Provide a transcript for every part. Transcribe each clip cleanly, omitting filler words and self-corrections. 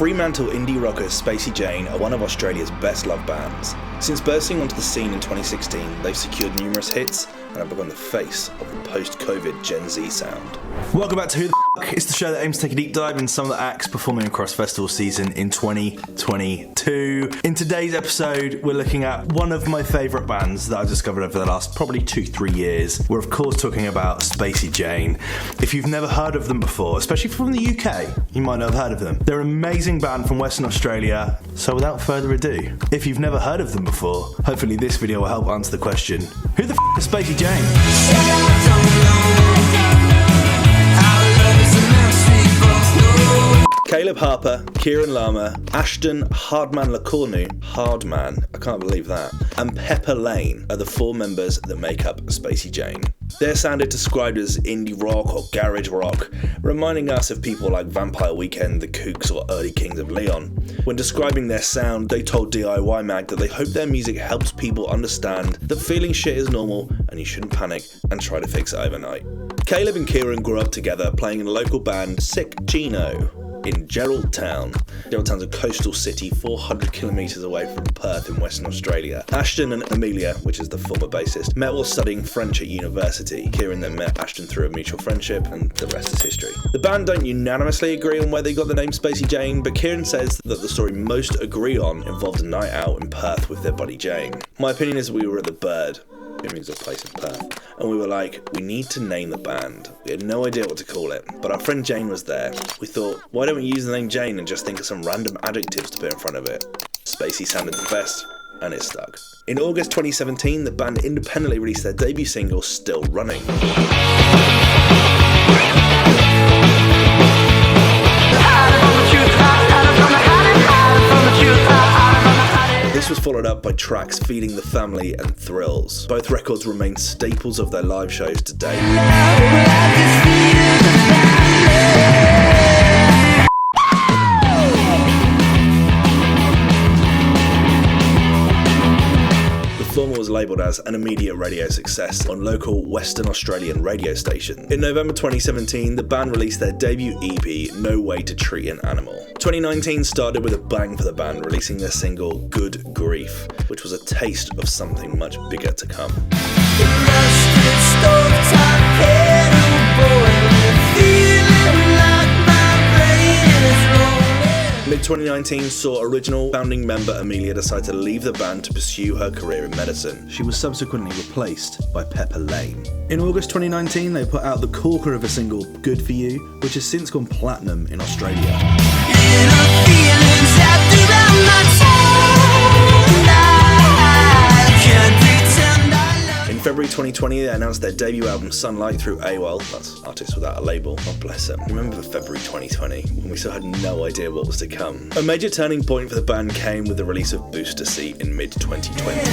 Fremantle indie rockers Spacey Jane are one of Australia's best loved bands. Since bursting onto the scene in 2016, they've secured numerous hits and have become the face of the post-COVID Gen Z sound. Welcome back to Who the F***. It's the show that aims to take a deep dive in some of the acts performing across festival season in 2022. In today's episode, we're looking at one of my favourite bands that I've discovered over the last probably 2-3 years. We're of course talking about Spacey Jane. If you've never heard of them before, especially from the UK, you might not have heard of them. They're an amazing band from Western Australia, so without further ado, if you've never heard of them before, hopefully this video will help answer the question, who the f*** is Spacey Jane? Caleb Harper, Kieran Lama, Ashton Hardman, I can't believe that, and Pepper Lane are the four members that make up Spacey Jane. Their sound is described as indie rock or garage rock, reminding us of people like Vampire Weekend, The Kooks or early Kings of Leon. When describing their sound, they told DIY Mag that they hope their music helps people understand that feeling shit is normal and you shouldn't panic and try to fix it overnight. Caleb and Kieran grew up together playing in a local band, Sick Gino, in Geraldtown. Geraldtown's a coastal city 400 kilometres away from Perth in Western Australia. Ashton and Amelia, which is the former bassist, met while studying French at university. Kieran then met Ashton through a mutual friendship, and the rest is history. The band don't unanimously agree on where they got the name Spacey Jane, but Kieran says that the story most agree on involved a night out in Perth with their buddy Jane. My opinion is we were at the Bird, it means a place in Perth, and we were like, we need to name the band. We had no idea what to call it, but our friend Jane was there. We thought, why don't we use the name Jane and just think of some random adjectives to put in front of it? Spacey sounded the best, and it stuck. In August 2017, the band independently released their debut single, Still Running. This was followed up by tracks Feeding the Family and Thrills. Both records remain staples of their live shows to date. The former was labelled as an immediate radio success on local Western Australian radio stations. In November 2017, the band released their debut EP, No Way to Treat an Animal. 2019 started with a bang for the band, releasing their single Good Grief, which was a taste of something much bigger to come. Mid-2019 saw original founding member Amelia decide to leave the band to pursue her career in medicine. She was subsequently replaced by Pepper Lane. In August 2019, they put out the corker of a single, Good For You, which has since gone platinum in Australia. In February 2020, they announced their debut album Sunlight through AWOL, that's Artists Without a Label, God bless them. Remember February 2020, when we still had no idea what was to come. A major turning point for the band came with the release of Booster Seat in mid-2020.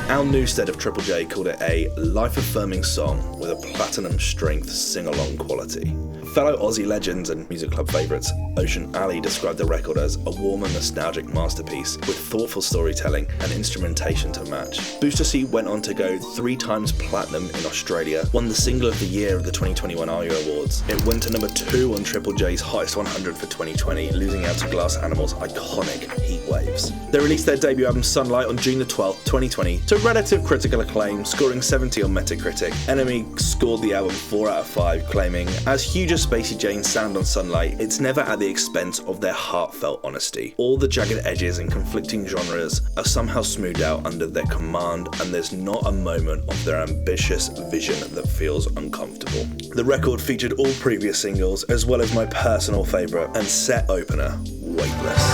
Al Newstead of Triple J called it a life-affirming song with a platinum-strength sing-along quality. Fellow Aussie legends and music club favourites Ocean Alley described the record as a warm and nostalgic masterpiece with thoughtful storytelling and instrumentation to match. Booster Seat went on to go 3 times platinum in Australia, won the Single of the Year of the 2021 ARIA Awards. It went to number 2 on Triple J's Hottest 100 for 2020, losing out to Glass Animal's iconic Heat Waves. They released their debut album Sunlight on June the 12th, 2020, to relative critical acclaim, scoring 70 on Metacritic. Enemy scored the album 4 out of 5, claiming, as huge as Spacey Jane's sound on Sunlight, it's never at the expense of their heartfelt honesty. All the jagged edges and conflicting genres are somehow smoothed out under their command, and there's not a moment of their ambitious vision that feels uncomfortable. The record featured all previous singles, as well as my personal favourite and set opener, Weightless.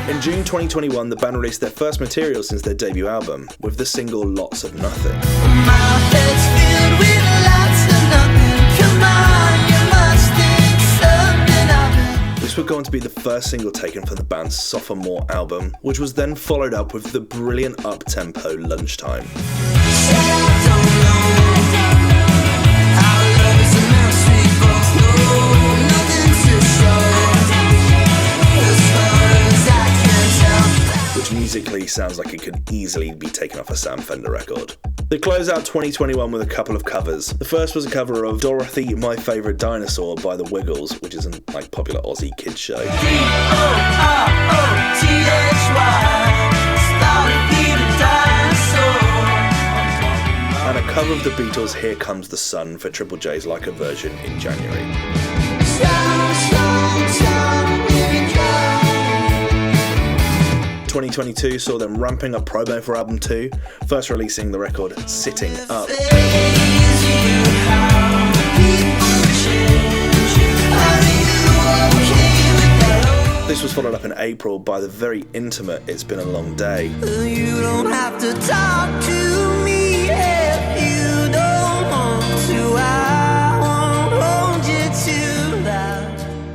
In June 2021, the band released their first material since their debut album, with the single Lots of Nothing. This would go on to be the first single taken from the band's sophomore album, which was then followed up with the brilliant up-tempo Lunchtime. really sounds like it could easily be taken off a Sam Fender record. They close out 2021 with a couple of covers. The first was a cover of Dorothy, My Favourite Dinosaur by The Wiggles, which is a popular Aussie kids show. And a cover of the Beatles' Here Comes the Sun for Triple J's Like a Virgin in January. 2022 saw them ramping up promo for album 2, first releasing the record Sitting Up. This was followed up in April by the very intimate It's Been a Long Day. You don't have to talk to me if you don't want to, I won't hold you to that.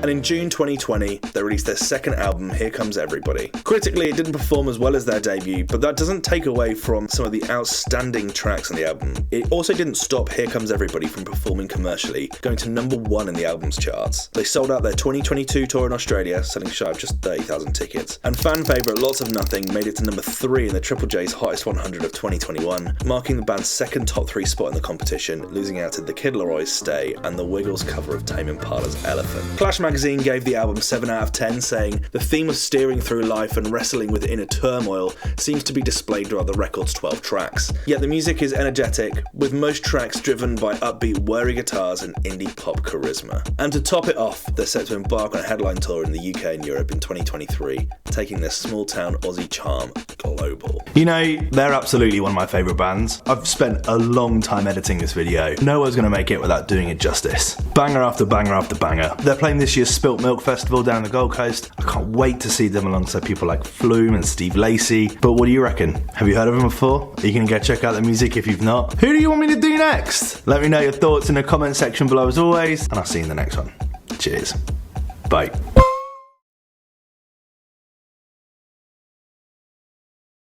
And in June 2020, they released their second album, Here Comes Everybody. Critically, it didn't perform as well as their debut, but that doesn't take away from some of the outstanding tracks on the album. It also didn't stop Here Comes Everybody from performing commercially, going to number 1 in the album's charts. They sold out their 2022 tour in Australia, selling shy of just 30,000 tickets. And fan favourite Lots of Nothing made it to number 3 in the Triple J's Hottest 100 of 2021, marking the band's second top 3 spot in the competition, losing out to The Kid Leroy's Stay and the Wiggles' cover of Tame Impala's Elephant. Clash magazine gave the album 7 out of 10, saying, "The theme of steering through life and wrestling with inner turmoil seems to be displayed throughout the record's 12 tracks. Yet the music is energetic, with most tracks driven by upbeat, whirry guitars and indie pop charisma." And to top it off, they're set to embark on a headline tour in the UK and Europe in 2023, taking their small-town Aussie charm global. You know, they're absolutely one of my favourite bands. I've spent a long time editing this video. No one's going to make it without doing it justice. Banger after banger after banger. They're playing this year's Spilt Milk Festival down the Gold Coast. I can't wait to see them alongside people like Flume and Steve Lacey. But what do you reckon? Have you heard of them before? Are you going to go check out their music if you've not? Who do you want me to do next? Let me know your thoughts in the comment section below as always, and I'll see you in the next one. Cheers. Bye.